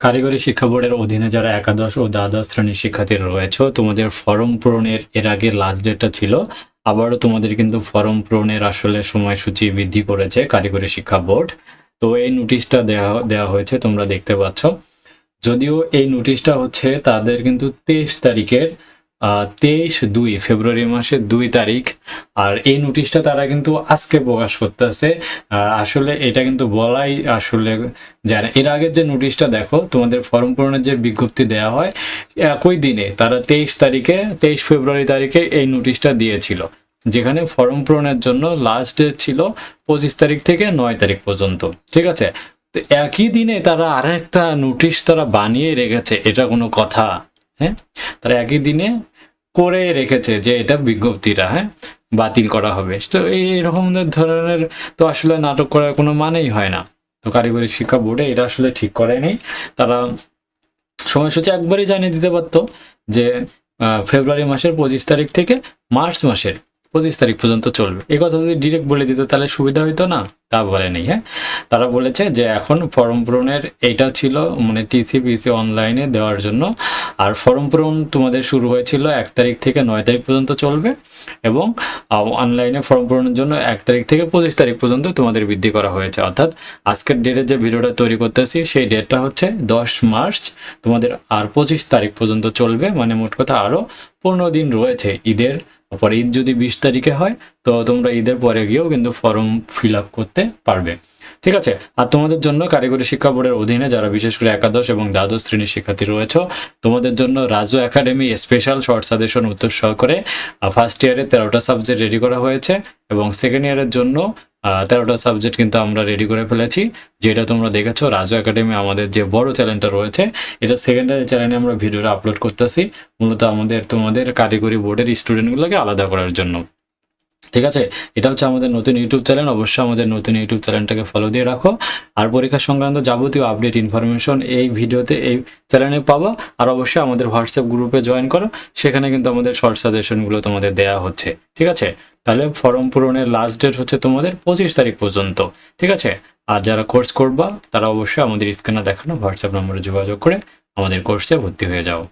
কারিগরি শিক্ষা বোর্ডের অধীনে যারা একাদশ ও দ্বাদশ শ্রেণীর শিক্ষার্থীরা রয়েছে, তোমাদের ফর্ম পূরণের এর আগে লাস্ট ডেটটা ছিল। আবারও তোমাদের কিন্তু ফর্ম পূরণের আসলে সময়সূচি বৃদ্ধি করেছে কারিগরি শিক্ষা বোর্ড। তো এই নোটিশটা দেওয়া হয়েছে, তোমরা দেখতে পাচ্ছ। যদিও এই নোটিশটা হচ্ছে তাদের কিন্তু 23 তারিখের 23/2 ফেব্রুয়ারি মাসের 2 তারিখ। আর এই নোটিশটা তারা কিন্তু আজকে প্রকাশ করতেছে। আসলে এটা কিন্তু বলাই আসলে যায় না। এর আগের যে নোটিশটা দেখো, তোমাদের ফর্ম পূরণের যে বিজ্ঞপ্তি দেওয়া হয় একই দিনে তারা 23 ফেব্রুয়ারি তারিখে এই নোটিশটা দিয়েছিল, যেখানে ফর্ম পূরণের জন্য লাস্ট ডেট ছিল 25 তারিখ থেকে 9 তারিখ পর্যন্ত। ঠিক আছে, তো একই দিনে তারা আর একটা নোটিশ তারা বানিয়ে রেখেছে, এটা কোনো কথা? হ্যাঁ, তারা একই দিনে করে রেখেছে যে এটা বিজ্ঞপ্তিটা বাতিল করা হবে। তো এইরকম ধরনের তো আসলে নাটক করার কোনো মানেই হয় না। তো কারিগরি শিক্ষা বোর্ডে এটা আসলে ঠিক করে নেই। তারা সময়সূচি একবারই জানিয়ে দিতে পারতো যে ফেব্রুয়ারি মাসের 25 তারিখ থেকে মার্চ মাসের 25 তারিখ পর্যন্ত চলবে। এই কথা যদি ডিরেক্ট বলে দিত তাহলে সুবিধা হইতো না, তা বলে নেই। তারা বলেছে যে এখন ফর্ম পূরণের এইটা ছিল মানে টিসিপিসি অনলাইনে দেওয়ার জন্য। আর ফর্ম পূরণ তোমাদের শুরু হয়েছিল 1 তারিখ থেকে 9 তারিখ পর্যন্ত চলবে, এবং অনলাইনে ফর্ম পূরণের জন্য 1 তারিখ থেকে 25 তারিখ পর্যন্ত তোমাদের বৃদ্ধি করা হয়েছে। অর্থাৎ আজকের ডেটে যে ভিডিওটা তৈরি করতেছি সেই ডেটটা হচ্ছে 10 মার্চ তোমাদের, আর 25 তারিখ পর্যন্ত চলবে। মানে মোট কথা আরো 15 দিন রয়েছে ঈদের পরে। ঈদ যদি 20 তারিখে হয় তো তোমরা ঈদের পরে গিয়েও কিন্তু ফর্ম ফিল আপ করতে পারবে। ঠিক আছে, আর তোমাদের জন্য কারিগরি শিক্ষা বোর্ডের অধীনে যারা বিশেষ করে একাদশ এবং দ্বাদশ শ্রেণীর শিক্ষার্থী রয়েছে, তোমাদের জন্য Raju academy special short suggestion উত্তর সহকারে ফার্স্ট ইয়ারে 13টা সাবজেক্ট রেডি করা হয়েছে, এবং সেকেন্ড ইয়ারের জন্য 13টা সাবজেক্ট কিন্তু আমরা রেডি করে ফেলেছি। যেটা তোমরা দেখেছো রাজু একাডেমি আমাদের যে বড় চ্যানেলটা রয়েছে, এটা সেকেন্ডারি চ্যানেলে আমরা ভিডিওটা আপলোড করতেছি, মূলত তোমাদের কারিগরি বোর্ডের স্টুডেন্টগুলোকে আলাদা করার জন্য। ঠিক আছে, এটা হচ্ছে আমাদের নতুন ইউটিউব চ্যানেল। অবশ্যই আমাদের নতুন ইউটিউব চ্যানেলটাকে ফলো দিয়ে রাখো। আর পরীক্ষা সংক্রান্ত যাবতীয় আপডেট ইনফরমেশন এই ভিডিওতে, এই চ্যানেলে পাবো। আর অবশ্যই আমাদের হোয়াটসঅ্যাপ গ্রুপে জয়েন করো, সেখানে কিন্তু আমাদের শর্ট সাজেশনগুলো তোমাদের দেওয়া হচ্ছে। ঠিক আছে, তাহলে ফর্ম পূরণের লাস্ট ডেট হচ্ছে তোমাদের 25 তারিখ পর্যন্ত। ঠিক আছে, আর যারা কোর্স করবা তারা অবশ্যই আমাদের স্ক্রিনে দেখানো হোয়াটসঅ্যাপ নম্বরে যোগাযোগ করে আমাদের কোর্সে ভর্তি হয়ে যাও।